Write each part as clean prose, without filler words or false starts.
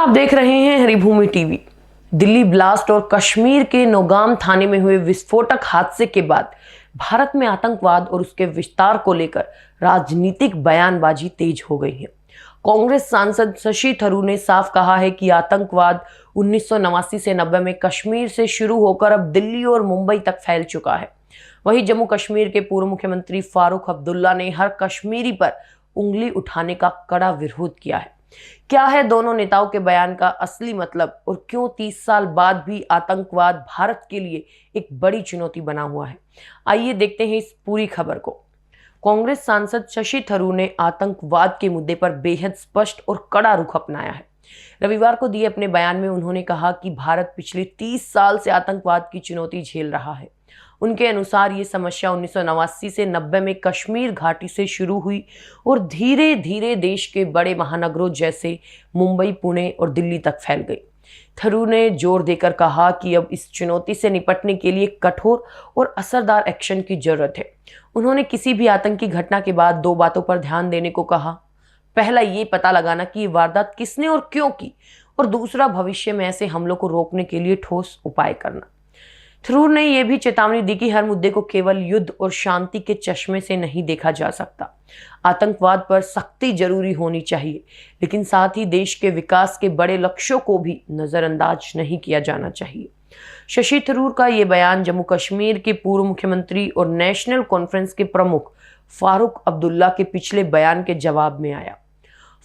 आप देख रहे हैं हरिभूमि टीवी। दिल्ली ब्लास्ट और कश्मीर के नौगाम थाने में हुए विस्फोटक हादसे के बाद भारत में आतंकवाद और उसके विस्तार को लेकर राजनीतिक बयानबाजी तेज हो गई है। कांग्रेस सांसद शशि थरूर ने साफ कहा है कि आतंकवाद 1989 से 90 में कश्मीर से शुरू होकर अब दिल्ली और मुंबई तक फैल चुका है। वहीं जम्मू कश्मीर के पूर्व मुख्यमंत्री फारूक अब्दुल्ला ने हर कश्मीरी पर उंगली उठाने का कड़ा विरोध किया है। क्या है दोनों नेताओं के बयान का असली मतलब और क्यों 30 साल बाद भी आतंकवाद भारत के लिए एक बड़ी चुनौती बना हुआ है? आइए देखते हैं इस पूरी खबर को। कांग्रेस सांसद शशि थरूर ने आतंकवाद के मुद्दे पर बेहद स्पष्ट और कड़ा रुख अपनाया है। रविवार को दिए अपने बयान में उन्होंने कहा कि भारत पिछले 30 साल से आतंकवाद की चुनौती झेल रहा है। उनके अनुसार ये समस्या 1989 से 90 में कश्मीर घाटी से शुरू हुई और धीरे धीरे देश के बड़े महानगरों जैसे मुंबई, पुणे और दिल्ली तक फैल गई। थरूर ने जोर देकर कहा कि अब इस चुनौती से निपटने के लिए कठोर और असरदार एक्शन की जरूरत है। उन्होंने किसी भी आतंकी घटना के बाद 2 बातों पर ध्यान देने को कहा। पहला, ये पता लगाना कि ये वारदात किसने और क्यों की, और दूसरा, भविष्य में ऐसे हमलों को रोकने के लिए ठोस उपाय करना। थरूर ने यह भी चेतावनी दी कि हर मुद्दे को केवल युद्ध और शांति के चश्मे से नहीं देखा जा सकता। आतंकवाद पर सख्ती जरूरी होनी चाहिए, लेकिन साथ ही देश के विकास के बड़े लक्ष्यों को भी नजरअंदाज नहीं किया जाना चाहिए। शशि थरूर का यह बयान जम्मू कश्मीर के पूर्व मुख्यमंत्री और नेशनल कॉन्फ्रेंस के प्रमुख फारूक अब्दुल्ला के पिछले बयान के जवाब में आया।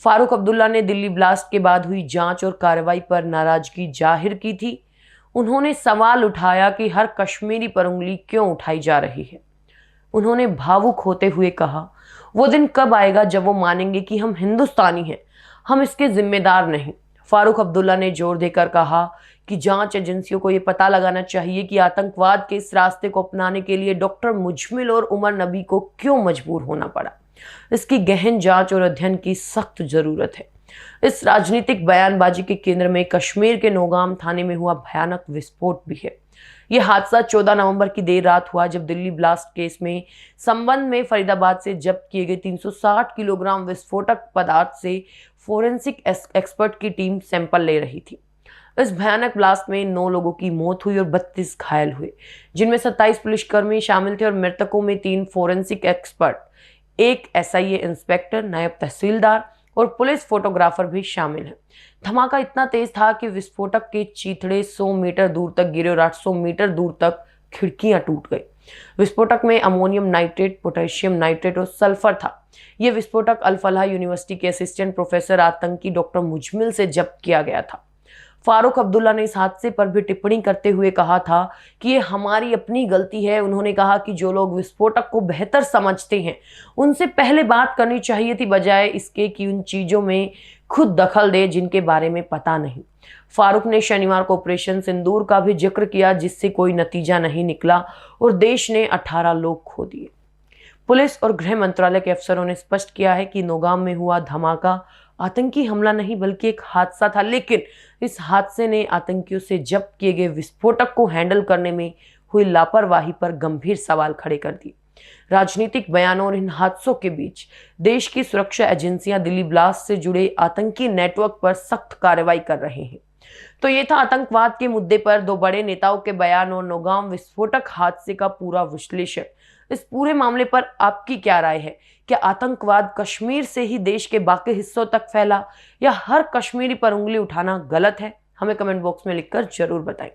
फारूक अब्दुल्ला ने दिल्ली ब्लास्ट के बाद हुई जांच और कार्रवाई पर नाराजगी जाहिर की थी। उन्होंने सवाल उठाया कि हर कश्मीरी पर उंगली क्यों उठाई जा रही है। उन्होंने भावुक होते हुए कहा, वो दिन कब आएगा जब वो मानेंगे कि हम हिंदुस्तानी हैं, हम इसके जिम्मेदार नहीं। फारूक अब्दुल्ला ने जोर देकर कहा कि जांच एजेंसियों को ये पता लगाना चाहिए कि आतंकवाद के इस रास्ते को अपनाने के लिए डॉक्टर मुजमिल और उमर नबी को क्यों मजबूर होना पड़ा। इसकी गहन जांच और अध्ययन की सख्त जरूरत है। इस राजनीतिक बयानबाजी के केंद्र में कश्मीर के नौगाम थाने में हुआ भयानक विस्फोट भी है। यह हादसा 14 नवंबर की देर रात हुआ, जब दिल्ली ब्लास्ट केस में संबंध में फरीदाबाद से जब्त किए गए 360 किलोग्राम विस्फोटक पदार्थ से फोरेंसिक एक्सपर्ट की टीम सैंपल ले रही थी। इस भयानक ब्लास्ट में 9 लोगों की मौत हुई और 32 घायल हुए, जिनमें 27 पुलिसकर्मी शामिल थे और मृतकों में 3 फोरेंसिक एक्सपर्ट, 1 SIA इंस्पेक्टर, नायब तहसीलदार और पुलिस फोटोग्राफर भी शामिल हैं। धमाका इतना तेज था कि विस्फोटक के चीथड़े 100 मीटर दूर तक गिरे और 800 मीटर दूर तक खिड़कियां टूट गई। विस्फोटक में अमोनियम नाइट्रेट, पोटेशियम नाइट्रेट और सल्फर था। यह विस्फोटक अल फलाह यूनिवर्सिटी के असिस्टेंट प्रोफेसर आतंकी डॉक्टर मुजमिल से जब्त किया गया था। फारूक अब्दुल्ला ने इस हादसे पर भी टिप्पणी करते हुए कहा था कि ये हमारी अपनी गलती है। उन्होंने कहा कि जो लोग विस्फोटक को बेहतर समझते हैं, उनसे पहले बात करनी चाहिए थी, बजाय इसके कि उन चीजों में खुद दखल दे जिनके बारे में पता नहीं। फारूक ने शनिवार को ऑपरेशन सिंदूर का भी जिक्र किया, जिससे कोई नतीजा नहीं निकला और देश ने 18 लोग खो दिए। पुलिस और गृह मंत्रालय के अफसरों ने स्पष्ट किया है कि नौगाम में हुआ धमाका आतंकी हमला नहीं बल्कि एक हादसा था, लेकिन इस हादसे ने आतंकियों से जब्त किए गए विस्फोटक को हैंडल करने में हुई लापरवाही पर गंभीर सवाल खड़े कर दिए। राजनीतिक बयानों और इन हादसों के बीच देश की सुरक्षा एजेंसियां दिल्ली ब्लास्ट से जुड़े आतंकी नेटवर्क पर सख्त कार्रवाई कर रहे हैं। तो ये था आतंकवाद के मुद्दे पर 2 बड़े नेताओं के बयान और नौगाम विस्फोटक हादसे का पूरा विश्लेषण। इस पूरे मामले पर आपकी क्या राय है? क्या आतंकवाद कश्मीर से ही देश के बाकी हिस्सों तक फैला, या हर कश्मीरी पर उंगली उठाना गलत है? हमें कमेंट बॉक्स में लिखकर जरूर बताएं।